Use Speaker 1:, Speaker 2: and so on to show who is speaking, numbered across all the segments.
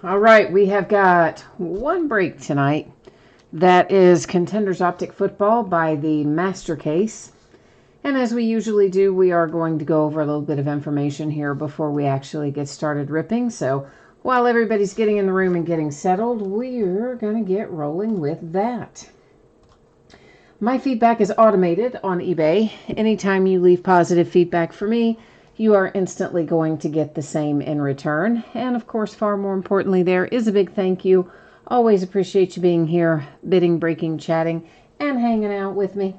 Speaker 1: All right, we have got one break tonight. That is Contenders Optic Football by the Master Case. And as we usually do, we are going to go over a little bit of information here before we actually get started ripping. So while everybody's getting in the room and getting settled, we're going to get rolling with that. My feedback is automated on eBay. Anytime you leave positive feedback for me, you are instantly going to get the same in return. And of course, far more importantly, there is a big thank you. Always appreciate you being here, bidding, breaking, chatting, and hanging out with me.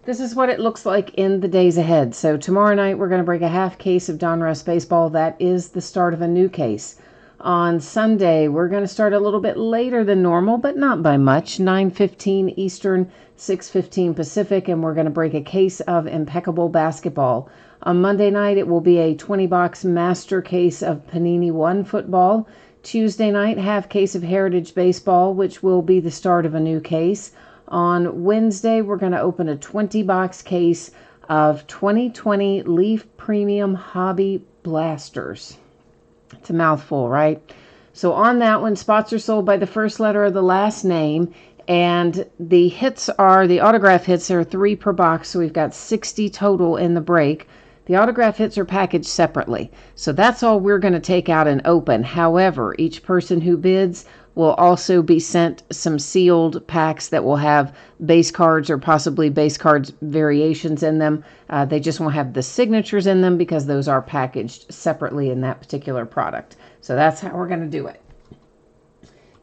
Speaker 1: This is what it looks like in the days ahead. So tomorrow night, we're going to break a half case of Donruss Baseball. That is the start of a new case. On Sunday, we're going to start a little bit later than normal, but not by much, 9:15 Eastern, 6:15 Pacific, and we're going to break a case of Impeccable Basketball. On Monday night, it will be a 20-box master case of Panini 1 football. Tuesday night, half case of Heritage Baseball, which will be the start of a new case. On Wednesday, we're going to open a 20-box case of 2020 Leaf Premium Hobby Blasters. It's a mouthful, right? So on that one, spots are sold by the first letter of the last name, and the autograph hits are 3 per box, so we've got 60 total in the break. The autograph hits are packaged separately, so that's all we're going to take out and open. However, each person who bids will also be sent some sealed packs that will have base cards or possibly base cards variations in them. They just won't have the signatures in them because those are packaged separately in that particular product. So that's how we're going to do it.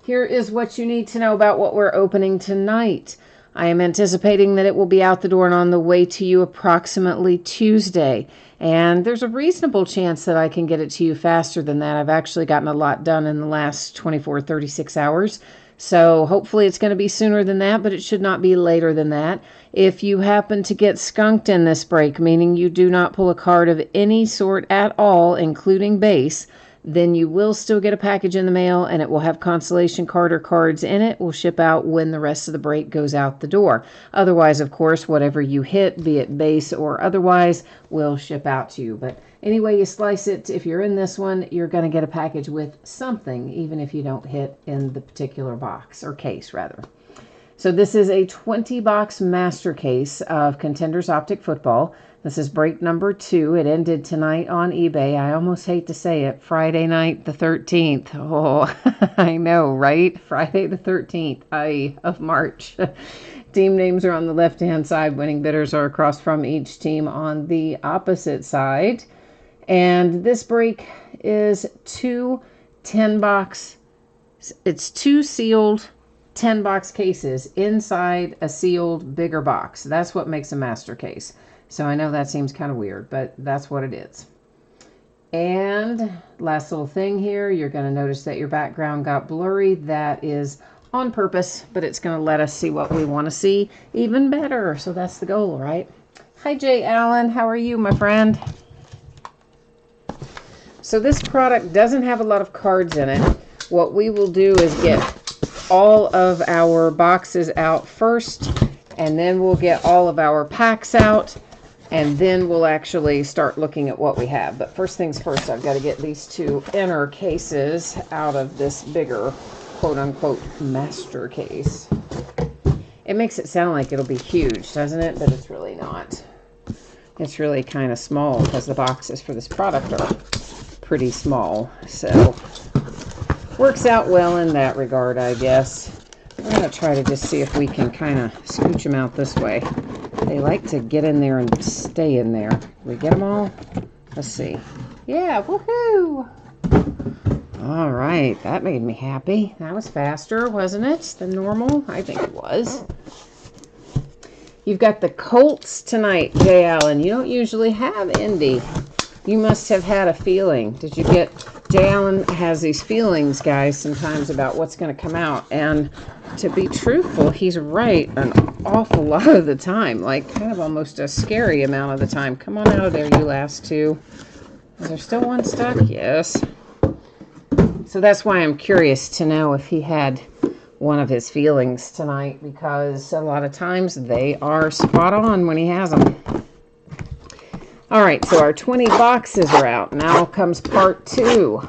Speaker 1: Here is what you need to know about what we're opening tonight. I am anticipating that it will be out the door and on the way to you approximately Tuesday. And there's a reasonable chance that I can get it to you faster than that. I've actually gotten a lot done in the last 24, 36 hours. So hopefully it's going to be sooner than that, but it should not be later than that. If you happen to get skunked in this break, meaning you do not pull a card of any sort at all, including base, then you will still get a package in the mail, and it will have consolation card or cards in it. Will ship out when the rest of the break goes out the door. Otherwise, of course, whatever you hit, be it base or otherwise, will ship out to you. But anyway you slice it, if you're in this one, you're going to get a package with something, even if you don't hit in the particular box, or case, rather. So this is a 20-box master case of Contenders Optic Football. This is break number 2. It ended tonight on eBay. I almost hate to say it. Friday night the 13th. Oh, I know, right? Friday the 13th of March. Team names are on the left-hand side. Winning bidders are across from each team on the opposite side. And this break is 2 10-box. It's 2 sealed 10-box cases inside a sealed bigger box. That's what makes a master case. So I know that seems kind of weird, but that's what it is. And last little thing here, you're going to notice that your background got blurry. That is on purpose, but it's going to let us see what we want to see even better. So that's the goal, right? Hi, Jay Allen. How are you, my friend? So this product doesn't have a lot of cards in it. What we will do is get all of our boxes out first, and then we'll get all of our packs out, and then we'll actually start looking at what we have. But first things first, I've got to get these 2 inner cases out of this bigger, quote-unquote, master case. It makes it sound like it'll be huge, doesn't it? But it's really not. It's really kind of small because the boxes for this product are pretty small. So works out well in that regard, I guess. We're going to try to just see if we can kind of scooch them out this way. They like to get in there and stay in there. We get them all? Let's see. Yeah, woohoo! All right, that made me happy. That was faster, wasn't it, than normal? I think it was. You've got the Colts tonight, Jay Allen. You don't usually have Indy. You must have had a feeling. Did you get... Jay Allen has these feelings, guys, sometimes about what's going to come out. And to be truthful, he's right an awful lot of the time. Like, kind of almost a scary amount of the time. Come on out of there, you last 2. Is there still one stuck? Yes. So that's why I'm curious to know if he had one of his feelings tonight. Because a lot of times they are spot on when he has them. All right, so our 20 boxes are out. Now comes part 2.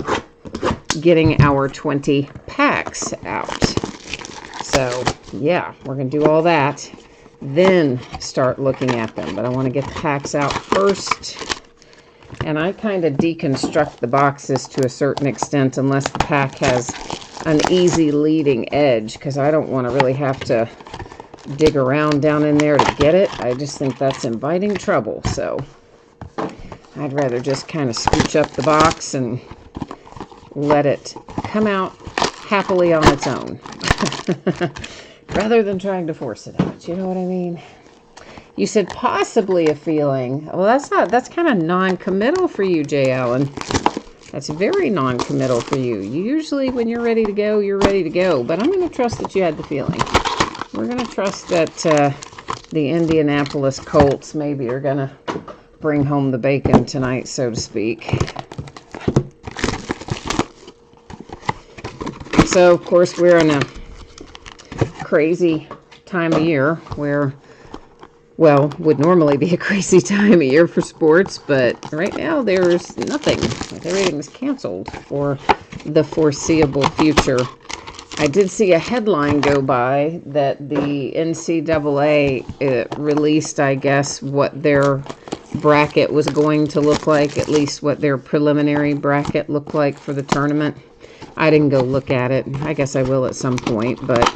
Speaker 1: getting our 20 packs out. So, yeah, we're going to do all that, then start looking at them. But I want to get the packs out first. And I kind of deconstruct the boxes to a certain extent unless the pack has an easy leading edge, because I don't want to really have to dig around down in there to get it. I just think that's inviting trouble. So I'd rather just kind of scooch up the box and let it come out happily on its own rather than trying to force it out. You know what I mean? You said possibly a feeling. Well, that's kind of non-committal for you, J. Allen. That's very non-committal for you. Usually when you're ready to go, you're ready to go. But I'm going to trust that you had the feeling. We're going to trust that the Indianapolis Colts maybe are going to bring home the bacon tonight, so to speak. So, of course, we're in a crazy time of year where, well, would normally be a crazy time of year for sports, but right now there's nothing. Everything's canceled for the foreseeable future. I did see a headline go by that the NCAA released, I guess, what their bracket was going to look like, at least what their preliminary bracket looked like for the tournament. I didn't go look at it. I guess I will at some point, but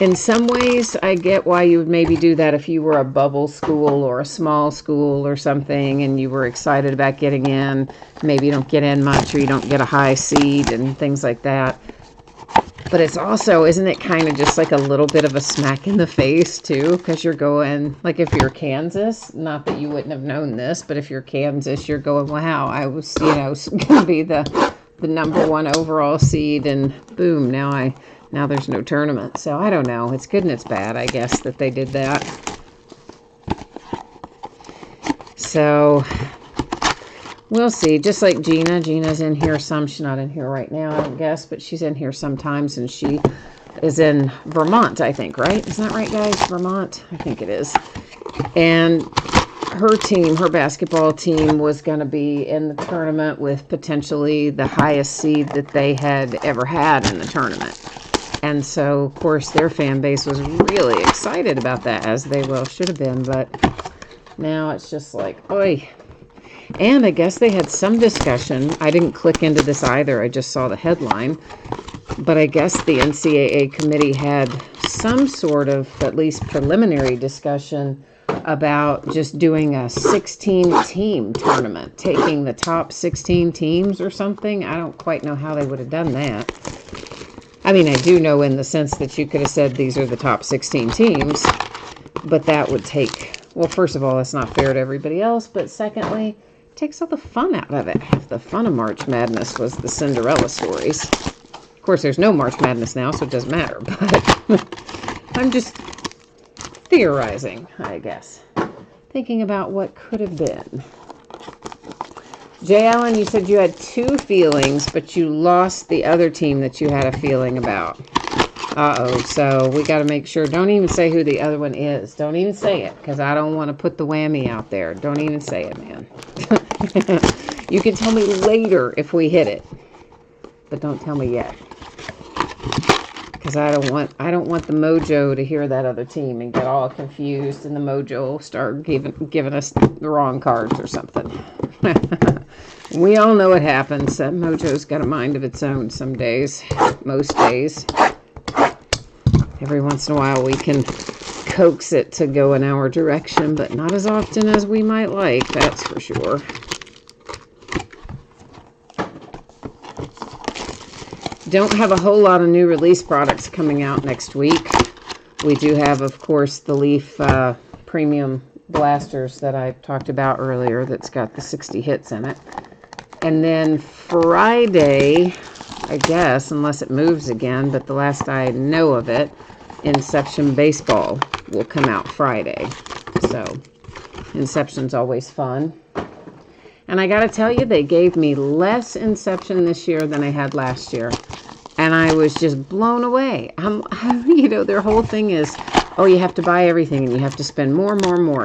Speaker 1: in some ways, I get why you would maybe do that if you were a bubble school or a small school or something and you were excited about getting in. Maybe you don't get in much or you don't get a high seed and things like that. But it's also, isn't it kind of just like a little bit of a smack in the face too? Because you're going, like if you're Kansas, not that you wouldn't have known this, but if you're Kansas, you're going, wow, I was, going to be the #1 overall seed, and boom, now there's no tournament. So I don't know. It's good and it's bad, I guess, that they did that. So we'll see. Just like Gina's in here some. She's not in here right now, I don't guess, but she's in here sometimes, and she is in Vermont, I think, right? Isn't that right, guys? Vermont? I think it is. And her team, her basketball team, was going to be in the tournament with potentially the highest seed that they had ever had in the tournament. And so, of course, their fan base was really excited about that, as they well should have been. But now it's just like, oy. And I guess they had some discussion. I didn't click into this either. I just saw the headline. But I guess the NCAA committee had some sort of at least preliminary discussion about just doing a 16-team tournament, taking the top 16 teams or something. I don't quite know how they would have done that. I mean, I do know in the sense that you could have said these are the top 16 teams, but that would take, well, first of all, that's not fair to everybody else, but secondly, it takes all the fun out of it. Half the fun of March Madness was the Cinderella stories. Of course, there's no March Madness now, so it doesn't matter, but I'm just theorizing, I guess. Thinking about what could have been. J. Allen, you said you had 2 feelings, but you lost the other team that you had a feeling about. Uh-oh, so we got to make sure. Don't even say who the other one is. Don't even say it, because I don't want to put the whammy out there. Don't even say it, man. You can tell me later if we hit it, but don't tell me yet. Because I don't want the mojo to hear that other team and get all confused, and the mojo will start giving us the wrong cards or something. We all know what happens. That mojo's got a mind of its own some days, most days. Every once in a while we can coax it to go in our direction, but not as often as we might like, that's for sure. Don't have a whole lot of new release products coming out next week. We do have, of course, the Leaf Premium Blasters that I talked about earlier that's got the 60 hits in it. And then Friday, I guess, unless it moves again, but the last I know of it, Inception Baseball will come out Friday. So, Inception's always fun. And I gotta tell you, they gave me less Inception this year than I had last year. And I was just blown away. Their whole thing is, oh, you have to buy everything and you have to spend more.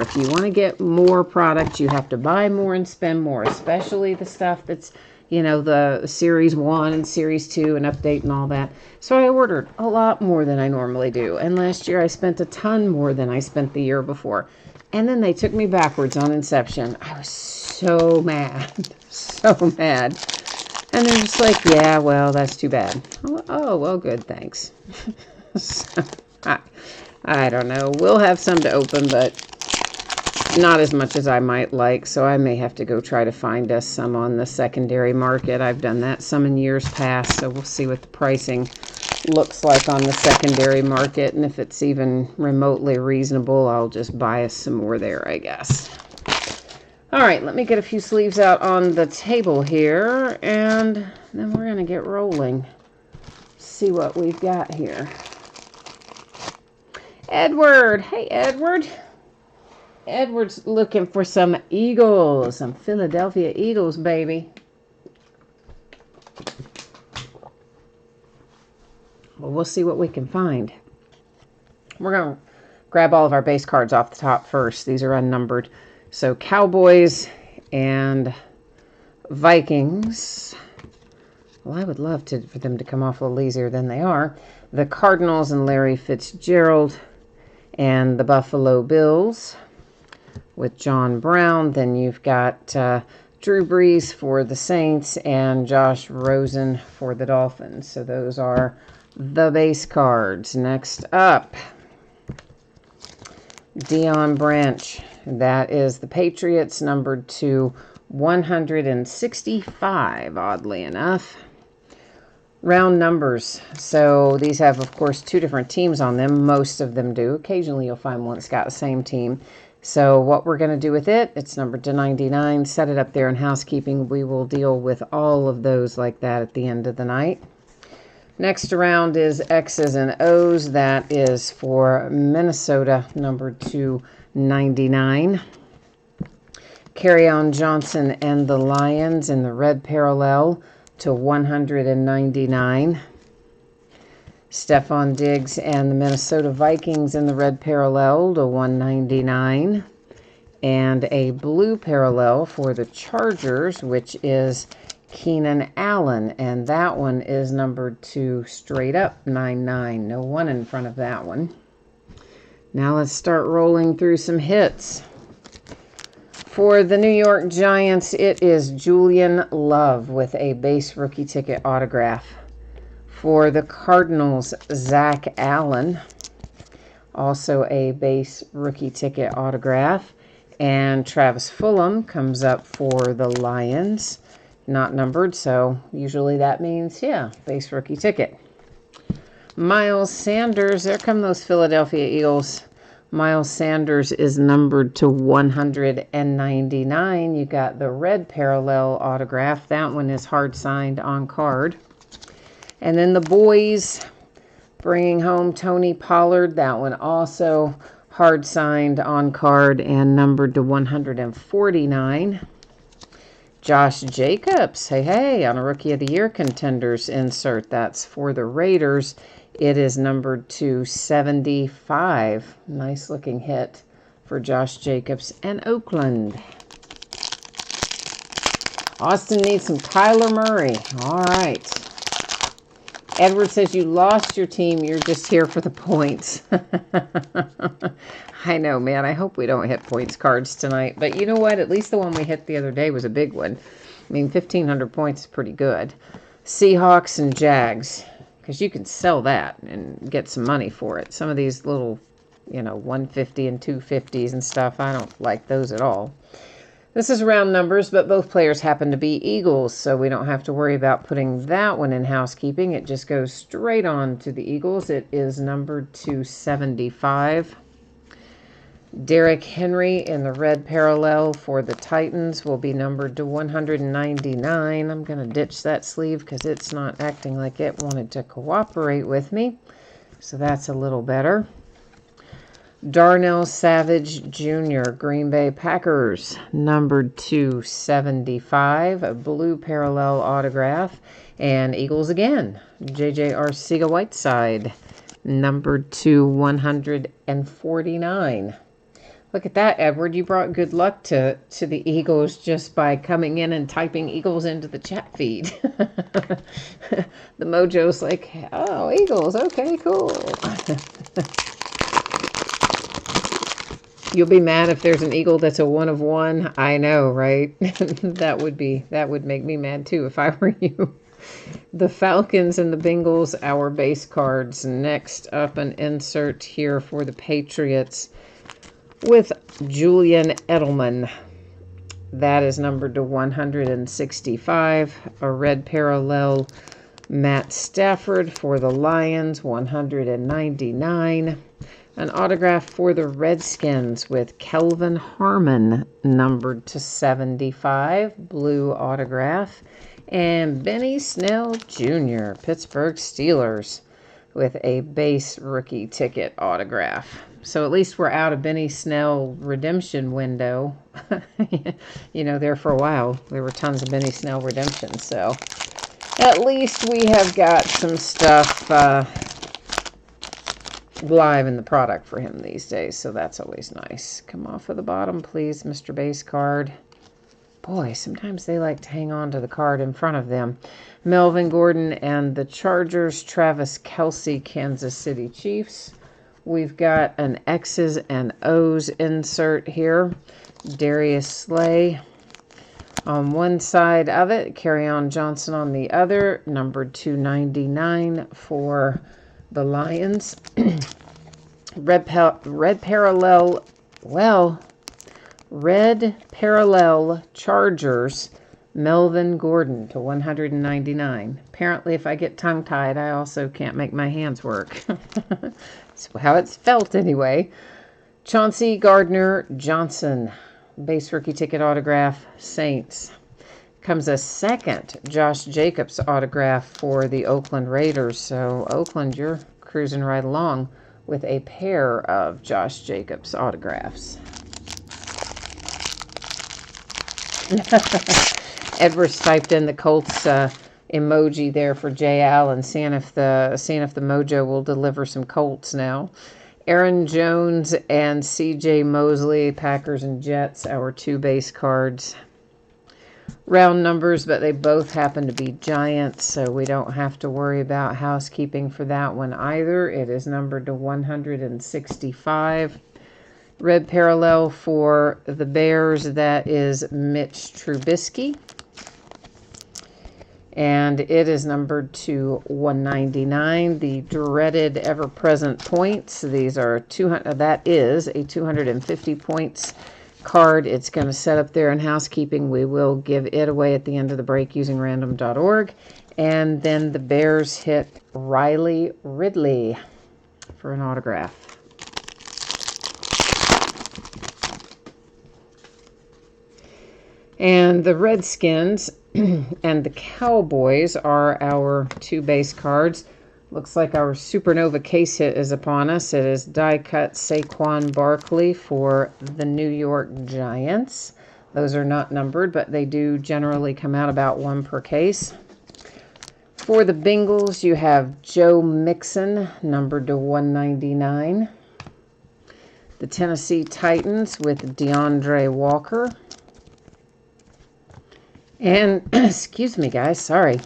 Speaker 1: If you want to get more product, you have to buy more and spend more, especially the stuff that's, you know, the Series 1 and Series 2 and update and all that. So I ordered a lot more than I normally do. And last year I spent a ton more than I spent the year before. And then they took me backwards on Inception. I was so mad. So mad. And they're just like, yeah, well, that's too bad. Oh, well, good, thanks. So, I don't know. We'll have some to open, but not as much as I might like. So I may have to go try to find us some on the secondary market. I've done that some in years past. So we'll see what the pricing looks like on the secondary market. And if it's even remotely reasonable, I'll just buy us some more there, I guess. All right, let me get a few sleeves out on the table here, and then we're going to get rolling. See what we've got here. Edward. Hey, Edward. Edward's looking for some Eagles, some Philadelphia Eagles, baby. Well, we'll see what we can find. We're going to grab all of our base cards off the top first. These are unnumbered. So Cowboys and Vikings. Well, I would love for them to come off a little easier than they are. The Cardinals and Larry Fitzgerald, and the Buffalo Bills with John Brown. Then you've got Drew Brees for the Saints and Josh Rosen for the Dolphins. So those are the base cards. Next up, Dion Branch. That is the Patriots, numbered to 165, oddly enough. Round numbers. So these have, of course, two different teams on them. Most of them do. Occasionally you'll find one that's got the same team. So what we're going to do with it, it's numbered to 99. Set it up there in housekeeping. We will deal with all of those like that at the end of the night. Next round is X's and O's. That is for Minnesota, numbered to 99. Kerryon Johnson and the Lions in the red parallel to 199. Stephon Diggs and the Minnesota Vikings in the red parallel to 199. And a blue parallel for the Chargers, which is Keenan Allen. And that one is numbered to straight up 99. No one in front of that one. Now let's start rolling through some hits. For the New York Giants, it is Julian Love with a base rookie ticket autograph. For the Cardinals, Zach Allen, also a base rookie ticket autograph. And Travis Fulgham comes up for the Lions. Not numbered, so usually that means, yeah, base rookie ticket. Miles Sanders, there come those Philadelphia Eagles. Miles Sanders is numbered to 199. You got the red parallel autograph. That one is hard signed on card. And then the boys bringing home Tony Pollard. That one also hard signed on card and numbered to 149. Josh Jacobs, hey, on a Rookie of the Year contenders insert. That's for the Raiders. It is numbered to 75. Nice looking hit for Josh Jacobs and Oakland. Austin needs some Kyler Murray. All right. Edward says you lost your team. You're just here for the points. I know, man. I hope we don't hit points cards tonight. But you know what? At least the one we hit the other day was a big one. I mean, 1,500 points is pretty good. Seahawks and Jags. Because you can sell that and get some money for it. Some of these little, 150 and 250s and stuff, I don't like those at all. This is round numbers, but both players happen to be Eagles, so we don't have to worry about putting that one in housekeeping. It just goes straight on to the Eagles. It is numbered to 75. Derrick Henry in the red parallel for the Titans will be numbered to 199. I'm going to ditch that sleeve because it's not acting like it wanted to cooperate with me. So that's a little better. Darnell Savage Jr., Green Bay Packers, numbered to 75. A blue parallel autograph. And Eagles again. J.J. Arcega-Whiteside, numbered to 149. Look at that, Edward. You brought good luck to the Eagles just by coming in and typing Eagles into the chat feed. The mojo's like, oh, Eagles. Okay, cool. You'll be mad if there's an Eagle that's a 1 of 1. I know, right? That would make me mad too if I were you. The Falcons and the Bengals, our base cards. Next up, an insert here for the Patriots with Julian Edelman. That is numbered to 165. A red parallel, Matt Stafford for the Lions, 199. An autograph for the Redskins with Kelvin Harmon, numbered to 75. Blue autograph. And Benny Snell Jr., Pittsburgh Steelers, with a base rookie ticket autograph. So at least we're out of Benny Snell redemption window. You know, there for a while, there were tons of Benny Snell redemption. So at least we have got some stuff live in the product for him these days. So that's always nice. Come off of the bottom, please, Mr. Base Card. Boy, sometimes they like to hang on to the card in front of them. Melvin Gordon and the Chargers. Travis Kelce, Kansas City Chiefs. We've got an X's and O's insert here. Darius Slay on one side of it. Kerryon Johnson on the other. Numbered 299 for the Lions. Red parallel Chargers, Melvin Gordon to 199. Apparently, if I get tongue-tied, I also can't make my hands work. That's how it's felt anyway. Chauncey Gardner-Johnson, base rookie ticket autograph, Saints. Comes a second Josh Jacobs autograph for the Oakland Raiders. So, Oakland, you're cruising right along with a pair of Josh Jacobs autographs. Edwards typed in the Colts emoji there for Jay Allen, seeing if the mojo will deliver some Colts now. Aaron Jones and C.J. Mosley, Packers and Jets, our two base cards. Round numbers, but they both happen to be Giants, so we don't have to worry about housekeeping for that one either. It is numbered to 165. Red parallel for the Bears, that is Mitch Trubisky. And it is numbered to 199. The dreaded ever-present points. These are 200. That is a 250 points card. It's going to set up there in housekeeping. We will give it away at the end of the break using random.org. And then the Bears hit Riley Ridley for an autograph. And the Redskins and the Cowboys are our two base cards. Looks like our Supernova case hit is upon us. It is die-cut Saquon Barkley for the New York Giants. Those are not numbered, but they do generally come out about one per case. For the Bengals, you have Joe Mixon, numbered to 199. The Tennessee Titans with DeAndre Walker. And, excuse me, guys, sorry.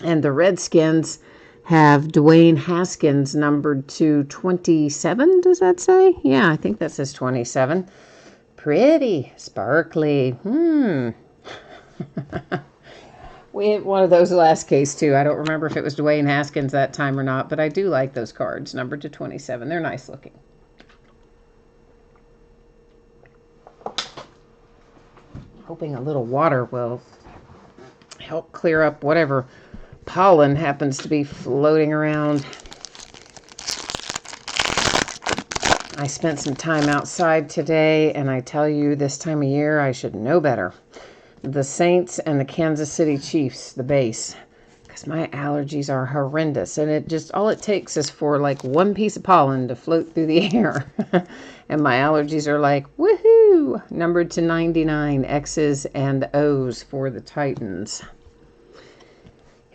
Speaker 1: And the Redskins have Dwayne Haskins numbered to 27, does that say? Yeah, I think that says 27. Pretty sparkly. We hit one of those last case, too. I don't remember if it was Dwayne Haskins that time or not, but I do like those cards, numbered to 27. They're nice looking. Hoping a little water will help clear up whatever pollen happens to be floating around. I spent some time outside today, and I tell you, this time of year, I should know better. The Saints and the Kansas City Chiefs, the base, because my allergies are horrendous, and it just, all it takes is for like one piece of pollen to float through the air, and my allergies are like, woohoo! Numbered to 99, X's and O's for the Titans.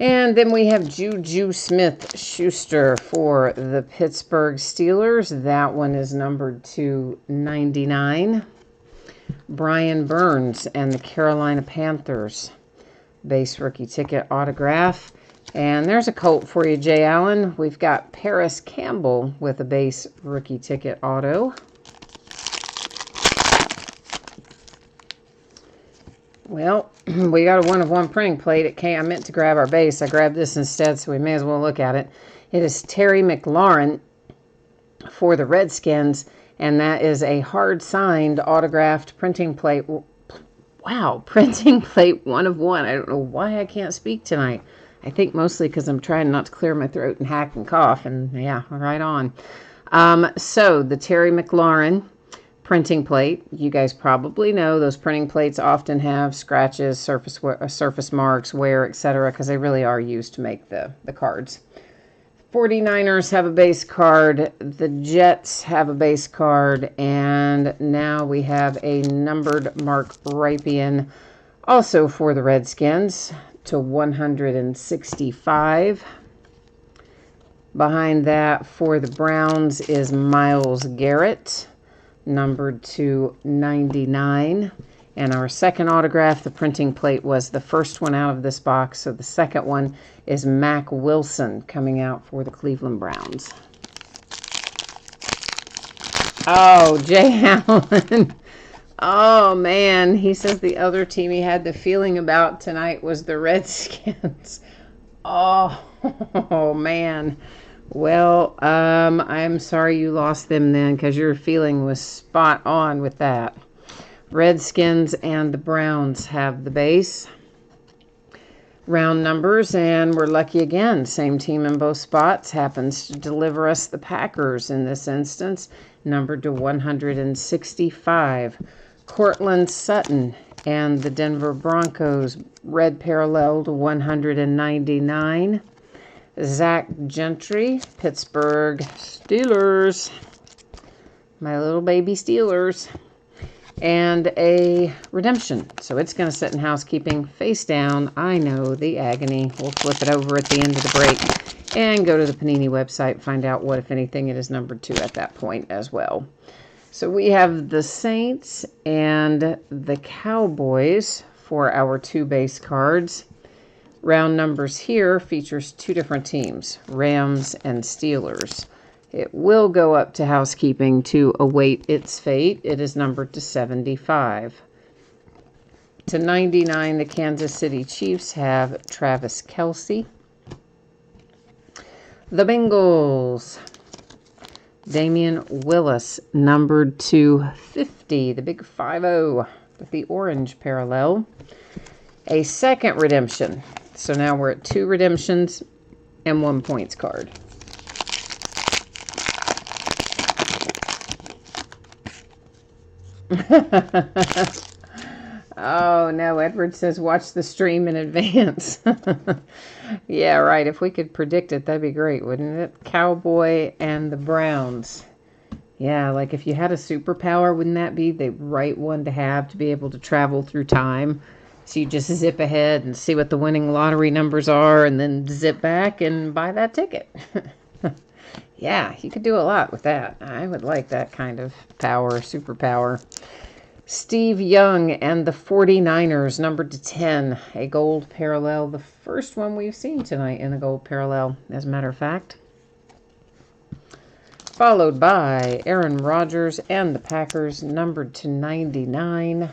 Speaker 1: And then we have Juju Smith-Schuster for the Pittsburgh Steelers. That one is numbered to 99. Brian Burns and the Carolina Panthers. Base rookie ticket autograph. And there's a Colt for you, Jay Allen. We've got Paris Campbell with a base rookie ticket auto. Well, we got a 1-of-1 printing plate. I meant to grab our base. I grabbed this instead, so we may as well look at it. It is Terry McLaurin for the Redskins, and that is a hard-signed, autographed printing plate. Wow, printing plate 1-of-1. I don't know why I can't speak tonight. I think mostly because I'm trying not to clear my throat and hack and cough, and yeah, right on. So, the Terry McLaurin printing plate. You guys probably know those printing plates often have scratches, surface marks, wear, etc., because they really are used to make the cards. 49ers have a base card. The Jets have a base card. And now we have a numbered Mark Rypien also for the Redskins to 165. Behind that for the Browns is Myles Garrett, numbered to 99. And our second autograph, the printing plate, was the first one out of this box. So the second one is Mack Wilson coming out for the Cleveland Browns. Oh, Jay Allen. Oh, man. He says the other team he had the feeling about tonight was the Redskins. Oh, man. Well, I'm sorry you lost them then, because your feeling was spot on with that. Redskins and the Browns have the base. Round numbers, and we're lucky again. Same team in both spots happens to deliver us the Packers in this instance, numbered to 165. Cortland Sutton and the Denver Broncos, red parallel to 199. Zach Gentry, Pittsburgh Steelers. My little baby Steelers. And a redemption. So it's going to sit in housekeeping face down. I know, the agony. We'll flip it over at the end of the break and go to the Panini website, find out what, if anything, it is numbered to at that point as well. So we have the Saints and the Cowboys for our two base cards. Round numbers here features two different teams, Rams and Steelers. It will go up to housekeeping to await its fate. It is numbered to 75. To 99, the Kansas City Chiefs have Travis Kelce. The Bengals, Damian Willis, numbered to 50, the big 5-0 with the orange parallel. A second redemption. So now we're at 2 redemptions and 1 points card. Oh, no, Edward says watch the stream in advance. Yeah, right. If we could predict it, that'd be great, wouldn't it? Cowboy and the Browns. Yeah, like if you had a superpower, wouldn't that be the right one to have to be able to travel through time? So you just zip ahead and see what the winning lottery numbers are and then zip back and buy that ticket. Yeah, you could do a lot with that. I would like that kind of power, superpower. Steve Young and the 49ers, numbered to 10, a gold parallel. The first one we've seen tonight in a gold parallel, as a matter of fact. Followed by Aaron Rodgers and the Packers, numbered to 99.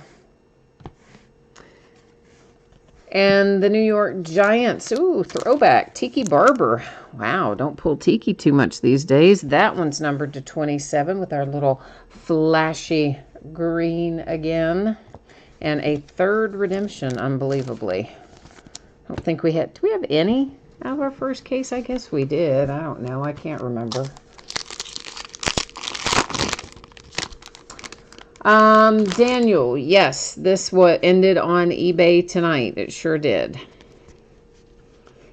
Speaker 1: And the New York Giants, ooh, throwback, Tiki Barber. Wow, don't pull Tiki too much these days. That one's numbered to 27 with our little flashy green again. And a third redemption, unbelievably. I don't think we had, do we have any out of our first case? I guess we did. I don't know. I can't remember. Daniel, yes, this ended on eBay tonight. It sure did.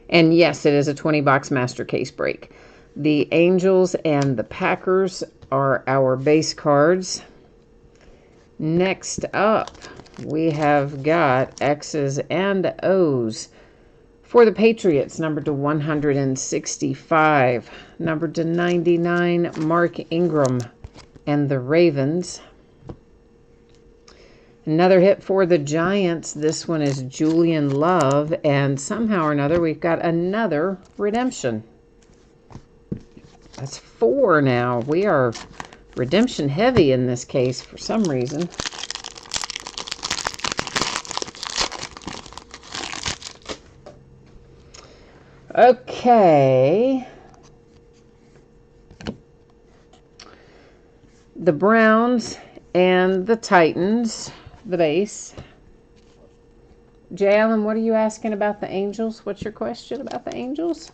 Speaker 1: And yes, it is a 20-box master case break. The Angels and the Packers are our base cards. Next up, we have got X's and O's For the Patriots, numbered to 165. Numbered to 99, Mark Ingram and the Ravens. Another hit for the Giants. This one is Julian Love, and somehow or another we've got another redemption. That's 4 now. We are redemption heavy in this case for some reason. Okay. The Browns and the Titans, the base. Jay Allen, what are you asking about the Angels? What's your question about the Angels?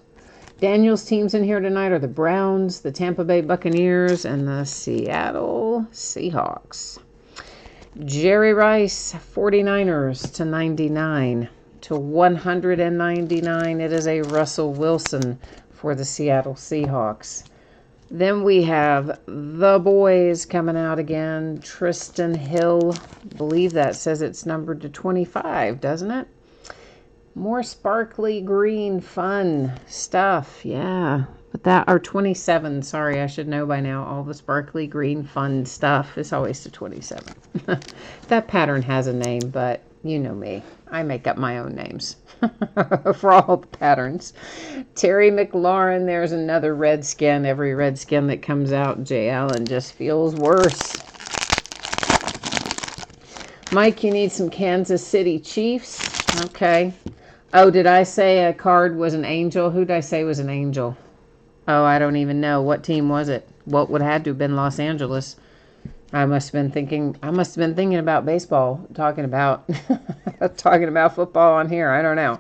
Speaker 1: Daniel's teams in here tonight are the Browns, the Tampa Bay Buccaneers, and the Seattle Seahawks. Jerry Rice, 49ers to 99. To 199, it is a Russell Wilson for the Seattle Seahawks. Then we have the boys coming out again. Tristan Hill, I believe that says it's numbered to 25, doesn't it? More sparkly green fun stuff, yeah. But that, or 27, sorry, I should know by now. All the sparkly green fun stuff is always to 27. That pattern has a name, but you know me. I make up my own names for all the patterns. Terry McLaurin, there's another Redskin. Every Redskin that comes out, Jay Allen just feels worse. Mike, you need some Kansas City Chiefs. Okay. Oh, did I say a card was an angel? Who did I say was an angel? Oh, I don't even know. What team was it? What would have had to have been Los Angeles? I must have been thinking about baseball, talking about football on here. I don't know.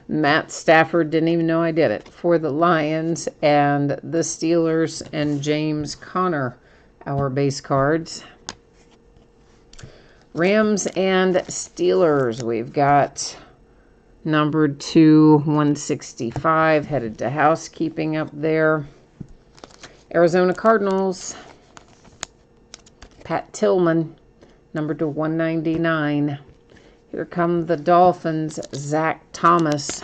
Speaker 1: Matt Stafford didn't even know I did it. For the Lions and the Steelers and James Conner, our base cards. Rams and Steelers, we've got numbered to 165, headed to housekeeping up there. Arizona Cardinals, Pat Tillman, numbered to 199. Here come the Dolphins, Zach Thomas.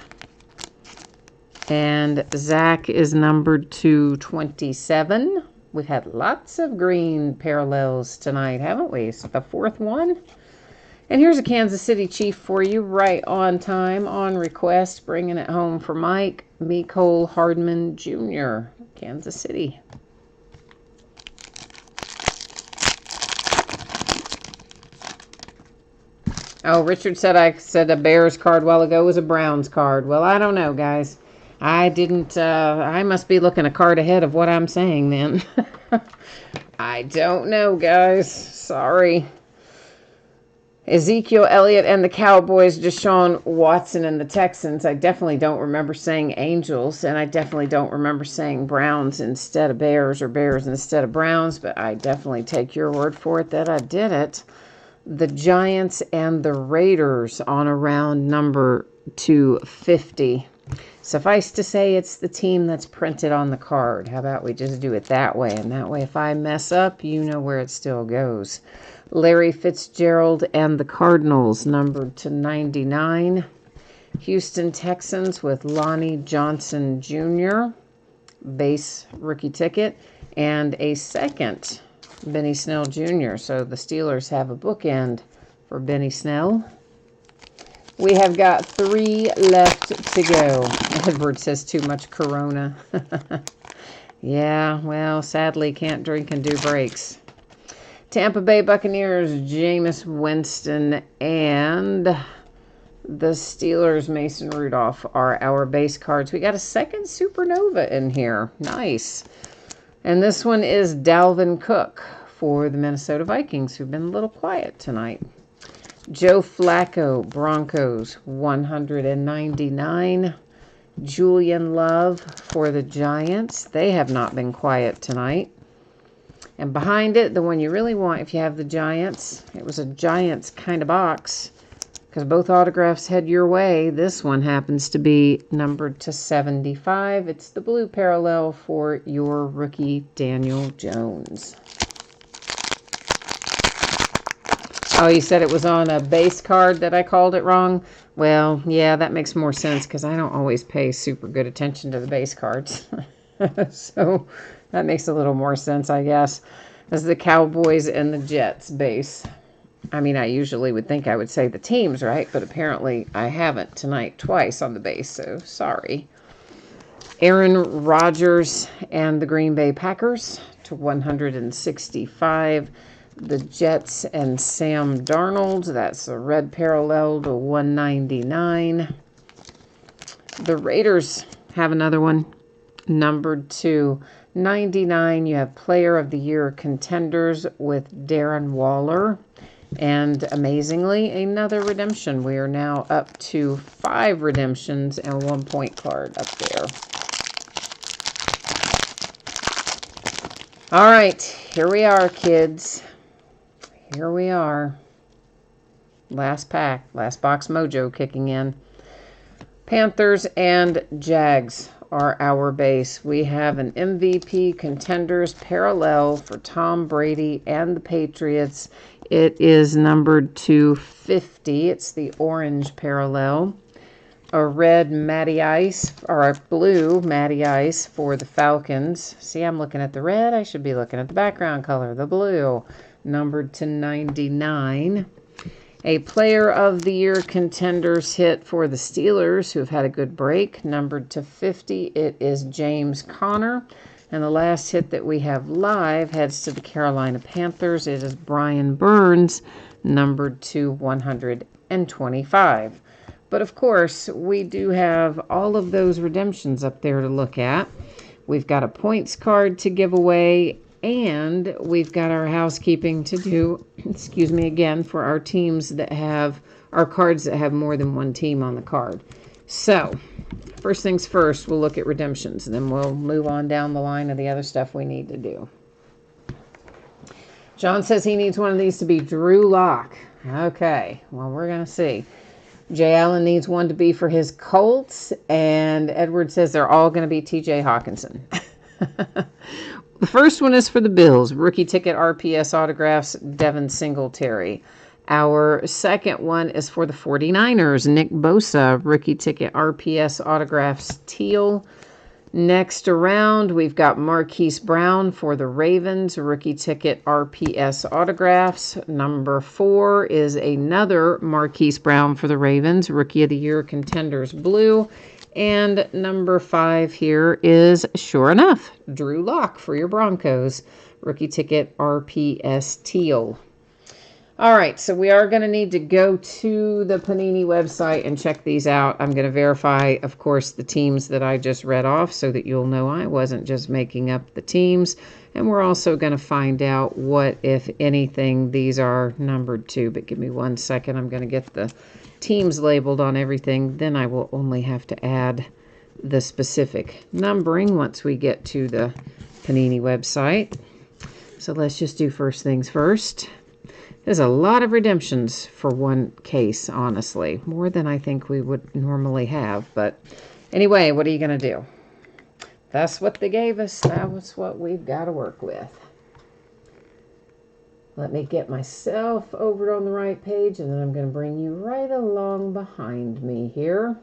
Speaker 1: And Zach is numbered to 27. We've had lots of green parallels tonight, haven't we? It's the 4th one. And here's a Kansas City Chief for you, right on time, on request, bringing it home for Mike. Mecole Hardman Jr., Kansas City. Oh, Richard said I said a Bears card a while ago was a Browns card. Well, I don't know, guys. I didn't, I must be looking a card ahead of what I'm saying then. I don't know, guys. Sorry. Ezekiel Elliott and the Cowboys, Deshaun Watson and the Texans. I definitely don't remember saying Angels, and I definitely don't remember saying Browns instead of Bears or Bears instead of Browns, but I definitely take your word for it that I did it. The Giants and the Raiders on around number 250. Suffice to say, it's the team that's printed on the card. How about we just do it that way? And that way, if I mess up, you know where it still goes. Larry Fitzgerald and the Cardinals, numbered to 99. Houston Texans with Lonnie Johnson Jr., base rookie ticket, and a second Benny Snell Jr. So the Steelers have a bookend for Benny Snell. We have got 3 left to go. Edward says too much Corona. Yeah, well, sadly can't drink and do breaks. Tampa Bay Buccaneers, Jameis Winston, and the Steelers, Mason Rudolph, are our base cards. We got a second supernova in here. Nice. And this one is Dalvin Cook for the Minnesota Vikings, who've been a little quiet tonight. Joe Flacco, Broncos, 199. Julian Love for the Giants. They have not been quiet tonight. And behind it, the one you really want if you have the Giants, it was a Giants kind of box because both autographs head your way. This one happens to be numbered to 75. It's the blue parallel for your rookie, Daniel Jones. Oh, you said it was on a base card that I called it wrong? Well, yeah, that makes more sense because I don't always pay super good attention to the base cards. So that makes a little more sense, I guess. As the Cowboys and the Jets base. I mean, I usually would think I would say the teams, right? But apparently I haven't tonight twice on the base, so sorry. Aaron Rodgers and the Green Bay Packers to 165. The Jets and Sam Darnold, that's a red parallel to 199. The Raiders have another one, numbered to 99. You have Player of the Year contenders with Darren Waller. And amazingly, another redemption. We are now up to 5 redemptions and 1 point card up there. All right, here we are, kids. Here we are. Last pack, last box mojo kicking in. Panthers and Jags are our base. We have an MVP contenders parallel for Tom Brady and the Patriots. It is numbered to 50. It's the orange parallel. A red Matty Ice, or a blue Matty Ice for the Falcons. See, I'm looking at the red. I should be looking at the background color, the blue. Numbered to 99. A Player of the Year contenders hit for the Steelers, who have had a good break. Numbered to 50. It is James Conner. And the last hit that we have live heads to the Carolina Panthers. It is Brian Burns, numbered to 125. But of course, we do have all of those redemptions up there to look at. We've got a points card to give away, and we've got our housekeeping to do, excuse me again, for our teams that have, our cards that have more than one team on the card. So, first things first, we'll look at redemptions, and then we'll move on down the line of the other stuff we need to do. John says he needs one of these to be Drew Lock. Okay, well, we're going to see. Jay Allen needs one to be for his Colts, and Edward says they're all going to be TJ Hawkinson. The first one is for the Bills. Rookie ticket RPS autographs, Devin Singletary. Our second one is for the 49ers. Nick Bosa, rookie ticket RPS autographs, teal. Next around, we've got Marquise Brown for the Ravens, rookie ticket RPS autographs. Number 4 is another Marquise Brown for the Ravens, rookie of the year contenders blue. And number 5 here is, sure enough, Drew Lock for your Broncos, rookie ticket RPS teal. All right, so we are going to need to go to the Panini website and check these out. I'm going to verify, of course, the teams that I just read off so that you'll know I wasn't just making up the teams. And we're also going to find out what, if anything, these are numbered to. But give me 1 second. I'm going to get the teams labeled on everything. Then I will only have to add the specific numbering once we get to the Panini website. So let's just do first things first. There's a lot of redemptions for one case, honestly. More than I think we would normally have. But anyway, what are you going to do? That's what they gave us. That was what we've got to work with. Let me get myself over on the right page, and then I'm going to bring you right along behind me here.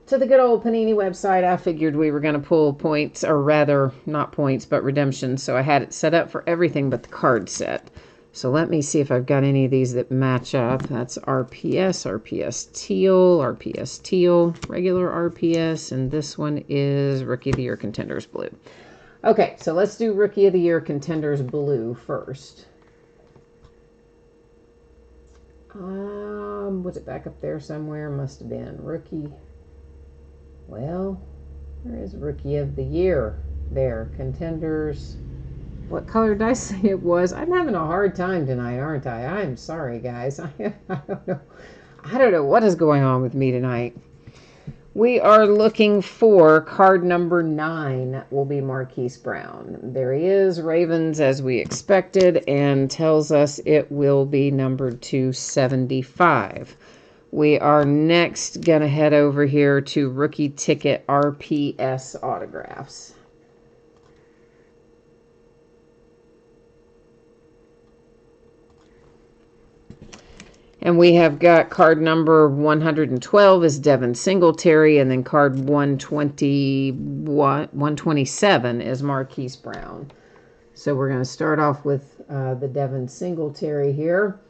Speaker 1: To the good old Panini website. I figured we were going to pull points, or rather, not points, but redemptions. So I had it set up for everything but the card set. So let me see if I've got any of these that match up. That's RPS, RPS teal, regular RPS, and this one is Rookie of the Year Contenders Blue. Okay, so let's do Rookie of the Year Contenders Blue first. Was it back up there somewhere? Must have been. Rookie. Well, where is Rookie of the Year? There, Contenders. What color did I say it was? I'm having a hard time tonight, aren't I? I'm sorry, guys. I don't know. I don't know what is going on with me tonight. We are looking for card number 9 will be Marquise Brown. There he is, Ravens, as we expected, and tells us it will be numbered to 75. We are next going to head over here to rookie ticket RPS autographs. And we have got card number 112 is Devin Singletary, and then card 127 is Marquise Brown. So we're going to start off with the Devin Singletary here.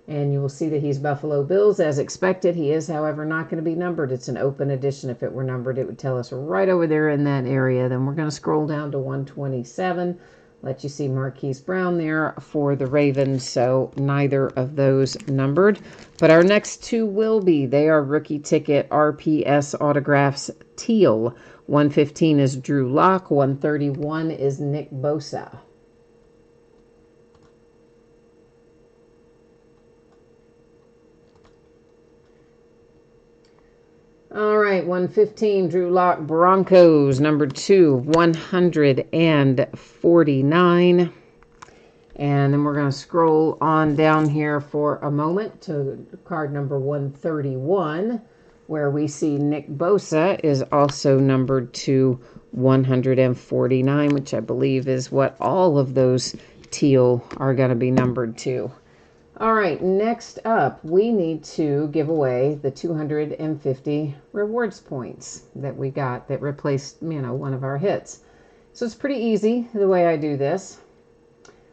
Speaker 1: And you will see that he's Buffalo Bills as expected. He is, however, not going to be numbered. It's an open edition. If it were numbered, it would tell us right over there in that area. Then we're going to scroll down to 127. Let you see Marquise Brown there for the Ravens. So neither of those numbered. But our next two will be. They are rookie ticket RPS autographs teal. 115 is Drew Lock. 131 is Nick Bosa. All right, 115, Drew Lock, Broncos, number 2, 149. And then we're going to scroll on down here for a moment to card number 131, where we see Nick Bosa is also numbered to 149, which I believe is what all of those teal are going to be numbered to. All right, next up, we need to give away the 250 rewards points that we got that replaced, one of our hits. So it's pretty easy the way I do this.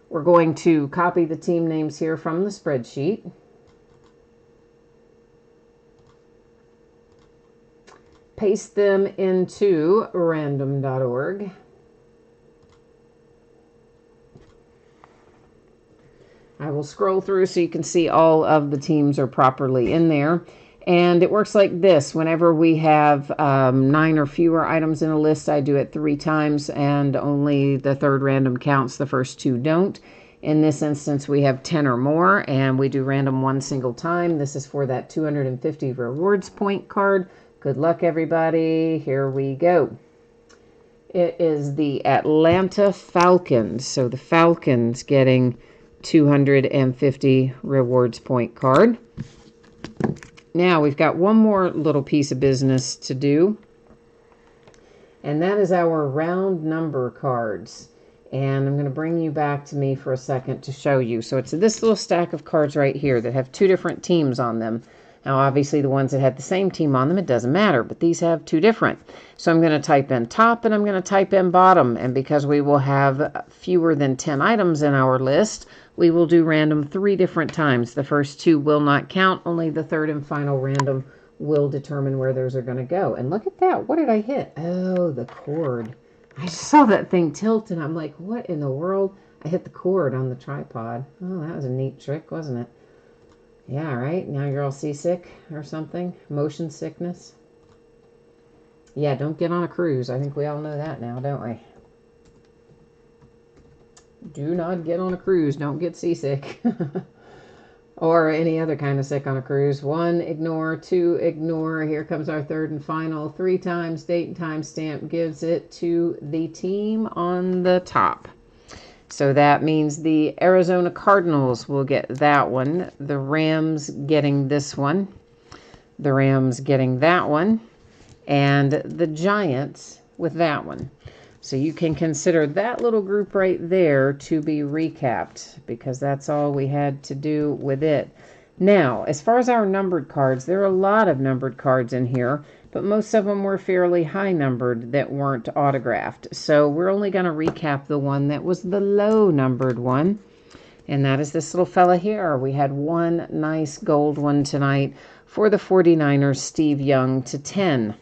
Speaker 1: We're going to copy the team names here from the spreadsheet. Paste them into random.org. I will scroll through so you can see all of the teams are properly in there. And it works like this. Whenever we have 9 or fewer items in a list, I do it 3 times, and only the third random counts. The first 2 don't. In this instance, we have 10 or more, and we do random 1 single time. This is for that 250 rewards point card. Good luck, everybody. Here we go. It is the Atlanta Falcons. So the Falcons getting 250 rewards point card. Now we've got one more little piece of business to do, and that is our round number cards. And I'm going to bring you back to me for a second to show you. So it's this little stack of cards right here that have 2 different teams on them. Now, obviously, the ones that had the same team on them, it doesn't matter, but these have 2 different. So I'm going to type in top and I'm going to type in bottom. And because we will have fewer than 10 items in our list, we will do random 3 different times. The first 2 will not count. Only the third and final random will determine where those are going to go. And look at that. What did I hit? Oh, the cord. I just saw that thing tilt and I'm like, what in the world? I hit the cord on the tripod. Oh, that was a neat trick, wasn't it? Yeah, right? Now you're all seasick or something? Motion sickness? Yeah, don't get on a cruise. I think we all know that now, don't we? Do not get on a cruise. Don't get seasick. Or any other kind of sick on a cruise. 1, ignore. 2, ignore. Here comes our third and final. 3 times, date and time stamp gives it to the team on the top. So that means the Arizona Cardinals will get that one. The Rams getting this one. The Rams getting that one. And the Giants with that one. So you can consider that little group right there to be recapped, because that's all we had to do with it. Now, as far as our numbered cards, there are a lot of numbered cards in here, but most of them were fairly high numbered that weren't autographed. So we're only going to recap the one that was the low numbered one. And that is this little fella here. We had one nice gold one tonight for the 49ers, Steve Young, to 10.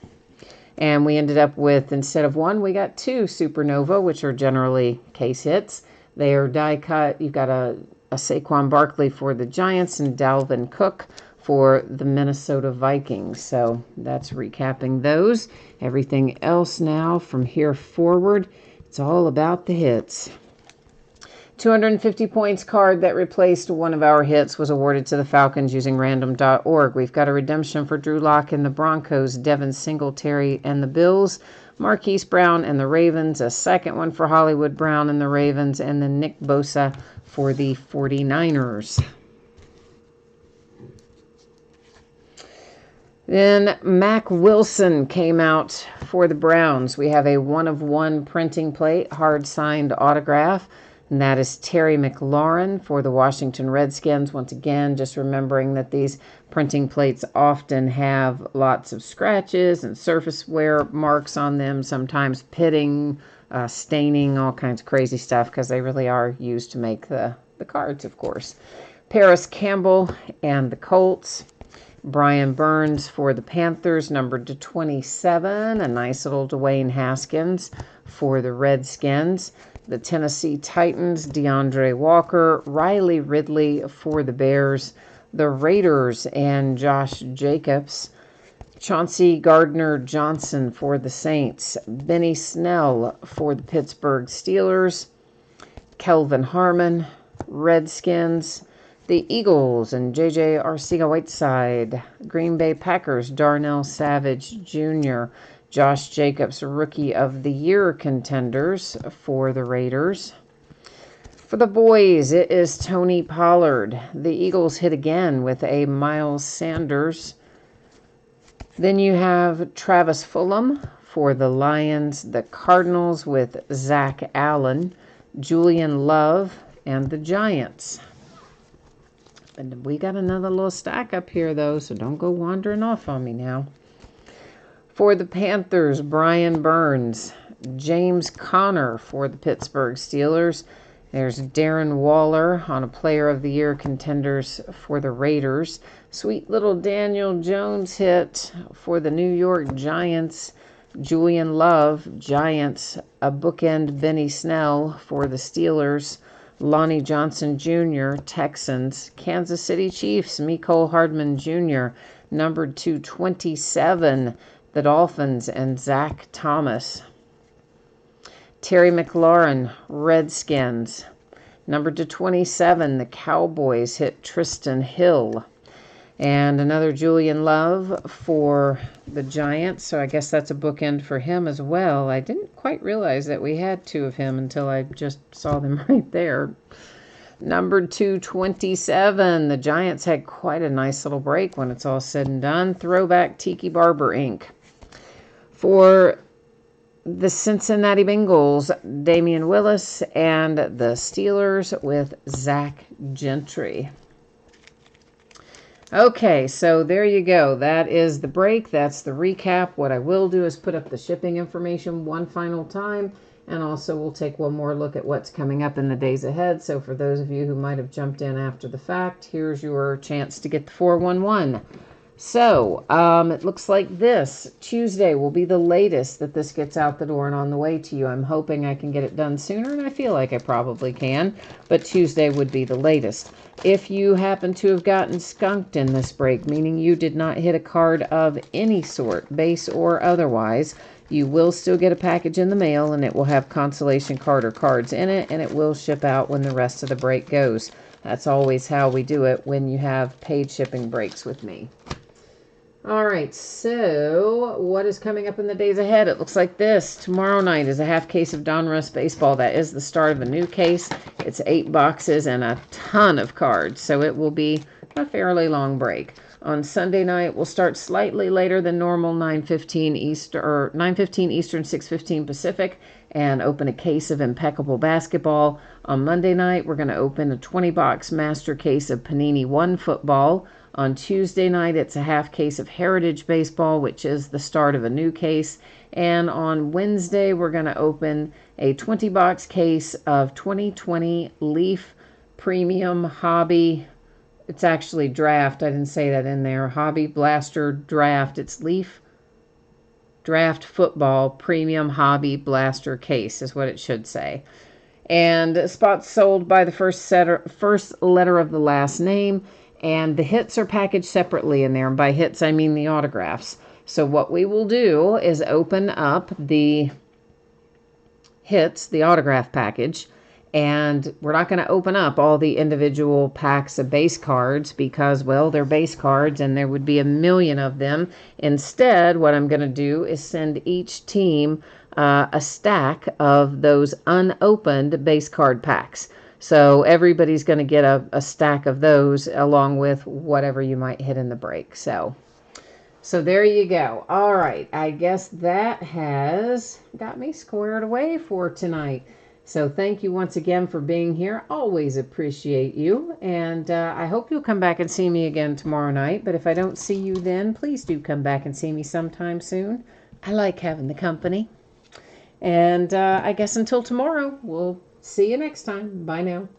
Speaker 1: And we ended up with, instead of 1, we got 2 Supernova, which are generally case hits. They are die cut. You've got a Saquon Barkley for the Giants and Dalvin Cook for the Minnesota Vikings. So that's recapping those. Everything else now from here forward, it's all about the hits. 250 points card that replaced one of our hits was awarded to the Falcons using random.org. We've got a redemption for Drew Lock and the Broncos, Devin Singletary and the Bills, Marquise Brown and the Ravens, a second one for Hollywood Brown and the Ravens, and then Nick Bosa for the 49ers. Then Mac Wilson came out for the Browns. We have a 1-of-1 printing plate, hard signed autograph. and that is Terry McLaurin for the Washington Redskins. Once again, just remembering that these printing plates often have lots of scratches and surface wear marks on them, sometimes pitting, staining, all kinds of crazy stuff, because they really are used to make the cards, of course. Paris Campbell and the Colts. Brian Burns for the Panthers, numbered to 27. A nice little Dwayne Haskins for the Redskins. The Tennessee Titans, DeAndre Walker. Riley Ridley for the Bears. The Raiders and Josh Jacobs. Chauncey Gardner-Johnson for the Saints. Benny Snell for the Pittsburgh Steelers. Kelvin Harmon, Redskins. The Eagles and J.J. Arcega-Whiteside. Green Bay Packers, Darnell Savage Jr. Josh Jacobs, Rookie of the Year contenders for the Raiders. For the boys, it is Tony Pollard. The Eagles hit again with a Miles Sanders. Then you have Travis Fulgham for the Lions. The Cardinals with Zach Allen. Julian Love and the Giants. And we got another little stack up here, though, so don't go wandering off on me now. For the Panthers, Brian Burns. James Conner for the Pittsburgh Steelers. There's Darren Waller on a Player of the Year contenders for the Raiders. Sweet little Daniel Jones hit for the New York Giants. Julian Love, Giants. A bookend Benny Snell for the Steelers. Lonnie Johnson Jr., Texans. Kansas City Chiefs, Mecole Hardman Jr., numbered to 27, the Dolphins, and Zach Thomas. Terry McLaurin, Redskins. Numbered to 27, the Cowboys hit Tristan Hill. And another Julian Love for the Giants, so I guess that's a bookend for him as well. I didn't quite realize that we had two of him until I just saw them right there. Numbered 227, the Giants had quite a nice little break when it's all said and done. Throwback Tiki Barber ink. For the Cincinnati Bengals, Damian Willis, and the Steelers with Zach Gentry. Okay, so there you go. That is the break. That's the recap. What I will do is put up the shipping information one final time, and also we'll take one more look at what's coming up in the days ahead. So for those of you who might have jumped in after the fact, here's your chance to get the 411. So, it looks like this Tuesday will be the latest that this gets out the door and on the way to you. I'm hoping I can get it done sooner, and I feel like I probably can, but Tuesday would be the latest. If you happen to have gotten skunked in this break, meaning you did not hit a card of any sort, base or otherwise, you will still get a package in the mail, and it will have consolation card or cards in it, and it will ship out when the rest of the break goes. That's always how we do it when you have paid shipping breaks with me. All right, so what is coming up in the days ahead? It looks like this. Tomorrow night is a half case of Donruss Baseball. That is the start of a new case. It's 8 boxes and a ton of cards, so it will be a fairly long break. On Sunday night, we'll start slightly later than normal, 9:15 Eastern, 6:15 Pacific, and open a case of Impeccable Basketball. On Monday night, we're going to open a 20-box master case of Panini One Football. On Tuesday night, it's a half case of Heritage Baseball, which is the start of a new case. And on Wednesday, we're going to open a 20-box case of 2020 Leaf Premium Hobby. It's actually Draft. I didn't say that in there. Hobby Blaster Draft. It's Leaf Draft Football Premium Hobby Blaster Case is what it should say. And spots sold by the first letter of the last name. And the hits are packaged separately in there. And by hits, I mean the autographs. So what we will do is open up the hits, the autograph package. And we're not going to open up all the individual packs of base cards because, well, they're base cards and there would be a million of them. Instead, what I'm going to do is send each team a stack of those unopened base card packs. So everybody's going to get a stack of those along with whatever you might hit in the break. So there you go. All right. I guess that has got me squared away for tonight. So thank you once again for being here. Always appreciate you. And I hope you'll come back and see me again tomorrow night. But if I don't see you then, please do come back and see me sometime soon. I like having the company. And I guess until tomorrow, we'll see you next time. Bye now.